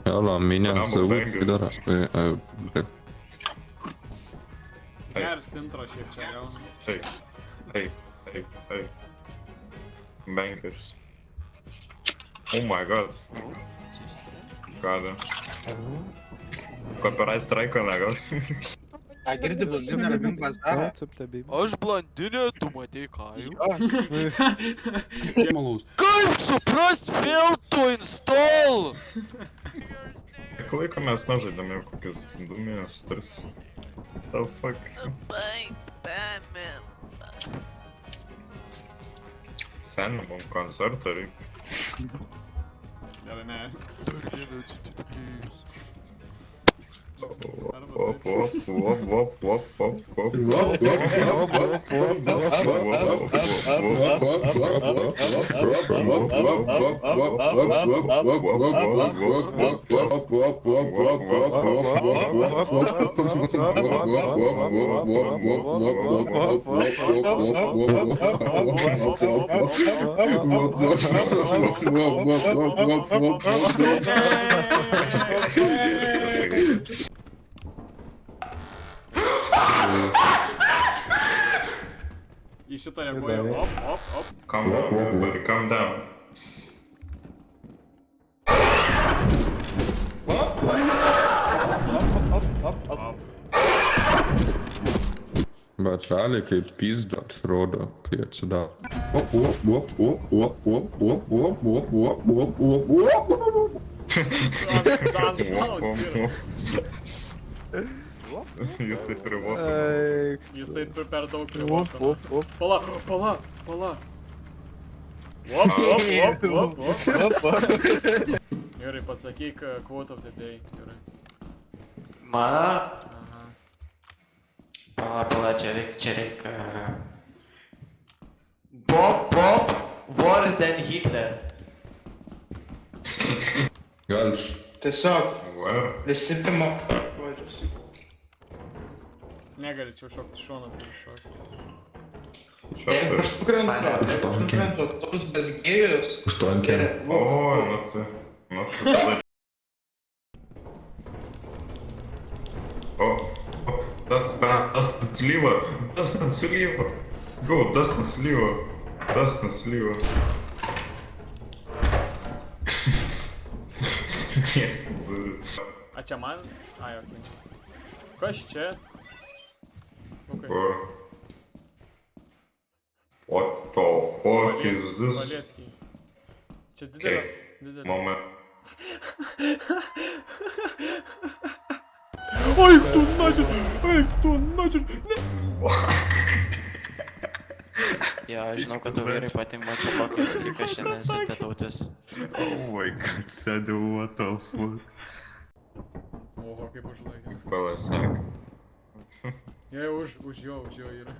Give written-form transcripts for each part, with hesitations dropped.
يلا مين زود كده Geras intro šiaip čia gaunas. Hey. Bankers. Oh my god. Kada. Copyright strike negaus. A girdi blondinę rabim bazarą? Aš blondinė, tu matei Kajų. Malaus. Kaip suprast filtro install? Kiek laiko mes nežaidėme jau kokius 2 mėnesius tarsi. The fuck? Thanks, Batman. Seniai mum koncertą reikia. Gerai, ne. Dar vieną atsitikėjus. Į šitą reaguoja. Op. Calm down, everybody, calm down. Bet realiai kaip pizdu atrodo, kai atsidaro. Jisai privoto. Jisai per daug privoto. Pala. Op. Gerai, pasakyk quote of the day. Gerai. Mano? Aha. Pala, čia reik. Bob, worse than Hitler. Galš. Tiesiog Where? prisipimo. Negali čia šokti šoną, tai šokti. Jeigu aš nukrentu, tos bezgėjus. Užtonkė. O, nu tai. O, Dustin слива. Go, Dustin слива. A čia man? Ai, okei. Kas čia? Okay. What the fuck is this? Valėskiai. Čia didelė. Moment. Eik tu način! Jo, žinau, kad tau vyrai patinka čia kokį striką šiandien su tetautis. Oh my god, sėdė, what the fuck? Oho, kaip užlaikė. Palasak. Jei už jo yra.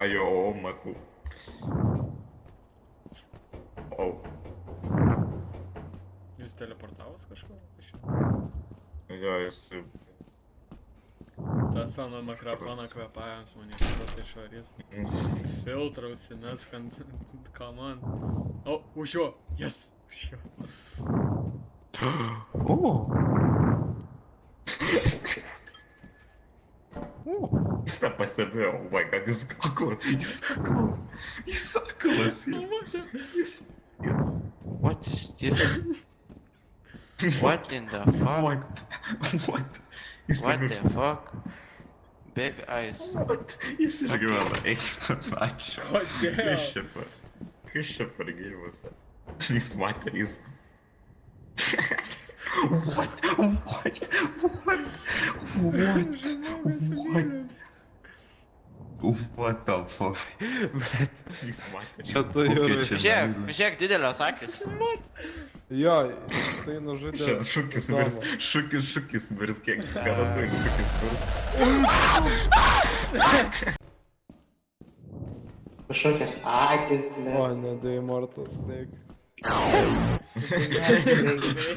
Ajo, matau. O. Jūs teleportavus kažko? Jo, jisai. Tas ant mikrofoną kvepavęs mane kažkas išvarys. Filtrą ausinės, come on. O, už jo! Yes! Už jo. Jis nepastebėjo, oh my god, jis aklas. What is this? What in the fuck? What? What the fuck? Big eyes. Jis išgyvena, eik tą pačią. Kodėl? Kas čia per gėjimas? Jis matė, jis... What the fuck? Jis matė. Čia tu ir... Žiūrėk, didelės akis. Jo, tai nužudė... Šūkis virs, kiek kada tu šūkis virs. Kažkokias akis, O, ne, tai Immortal Snake.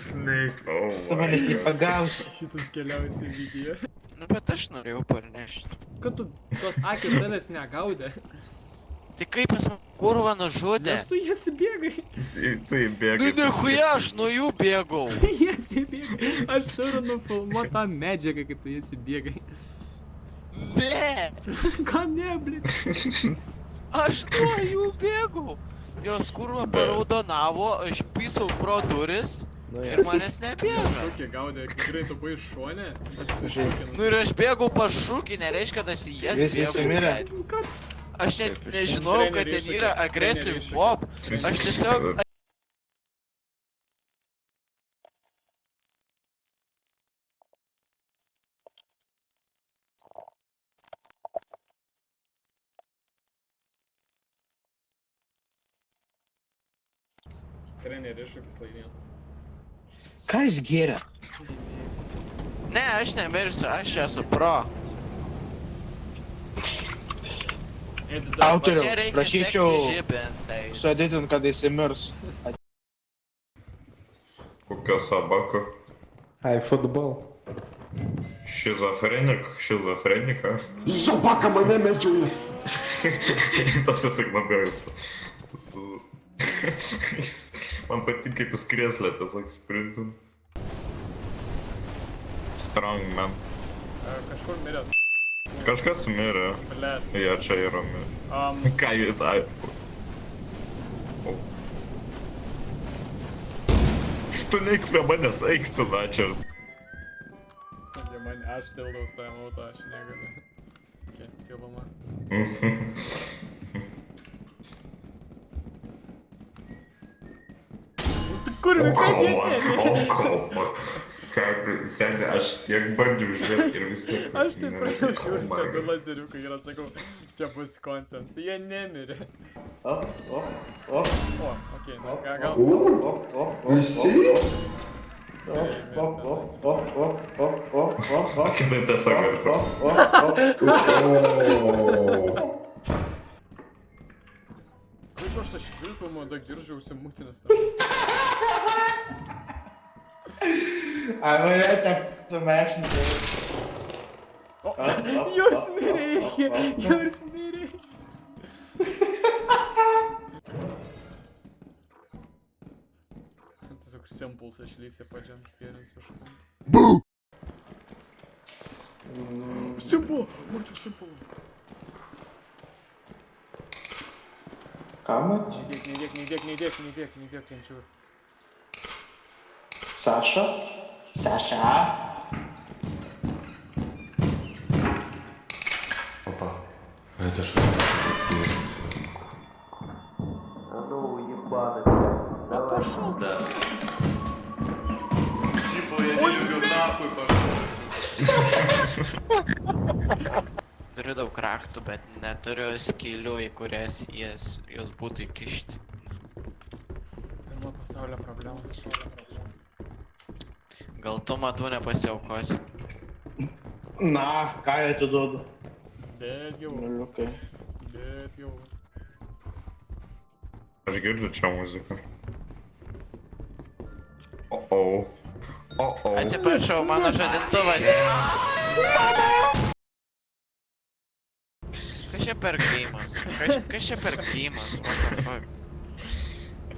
Snake, oh tu manęs nepagausi. Šitas keliausi video. Nu, bet aš norėjau parnešti. Kad tu tos akis tavęs negaudė. Tai kaip jis man kurva nužudė? Nes tu jas bėgai. Tai bėga. Nu nechuja, aš nuo jų bėgau. Jas bėgai. Aš turiu nufilmuot tą medžiagą, kaip tu jas bėgai. Ne, Ką ne, blit? aš nuo jų bėgau. Jos kurva paraudonavo, aš pysau pro duris ir manęs nebėga. Šūkį gaudė, tikrai tu buvai šonė. Esi šūkį Nu ir aš bėgau pas šūkį, nereiškia, kad aš į jas Visi bėgau. mirė. blядь. Aš net nežinau, kad ten yra aggressive mob. Aš tiesiog... Trenerį iššūkis laimėtas. Ką jis gėrė? Ne, aš nemirsiu, aš esu pro. Autoriau, Čia reikia prašyčiau sekti žibintais. sueditint, kad jis įmirs. Kokia sabaka? Ай, футбол. Šizofrenika. Собака мене меджує. Tas tiesiog nabėjus. Man patinka, kaip jis krėslė, tiesiog sprintum. Strong man. Kažkur miręs. Kažkas mirė. Blės. Jie čia yra mirę. Ką jie tai? Tu neik prie manęs, eik tu, načer. Man aš tildaus tą mautą, aš negaliu. Tilama. Kur kaip jie ne? Seni, aš tiek bandžiau žiūrėti ir vis tiek. Aš taip pradėjau žiūrėti, čia du lazeriukai yra, sakau, čia bus content. Jie nemirė. O, O, okei, gal. Visi? Akinai tiesiog kažko. Kaip aš tą švilpimą da giržu užsimutinęs tam? ai, man ten sumešinti. O, jūs mirė, jūs mirė. Tiesiog simples išlysė pačiam skėrins kažką. Simple! Mačiau simple! Ką mačiau? Neįdėk, kenčiu. Saša? Saša? Опа, а это что? А пошел! Да. Типа, я не люблю нахуй, Turiu daug raktų, bet neturiu skylių, į kurias jos būtų įkišti. Pirmo pasaulio problemos. Gal tu matau nepasiaukosi? Na, ką jie atiduodu? Bet jau, Nuliukai. bet jau. Aš girdžiu čia muziką. O-o. O-o. Atsiprašau, mano žadintuvas. Kas čia per geimas? Kas čia per geimas? What the fuck?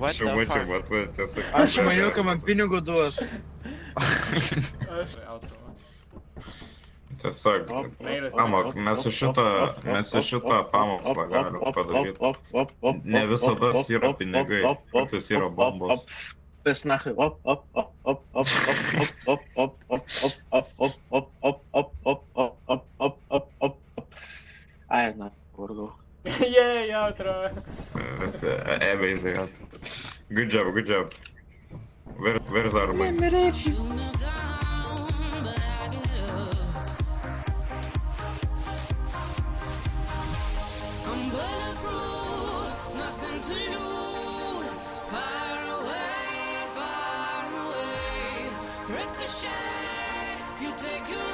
What Čia the mačiau, fuck? bet tiesiog. Aš maniau, kad man pinigų duos. Aš outro. Tiesiog. Pamok, mes iš šito pamokslą galim padaryti. Ne visada yra pinigai, kartais yra bombos. Pes nachai. Op, op, op, op, op, op, op, op, op, op, op, op, op, op, op, op, op, op, op, op. Ai, na, kurgu. Yay, outro! It's amazing. Good job, good job. Where's our money? Shoot me down, but I get up. I'm bulletproof, nothing to lose. Far away, ricochet. You take your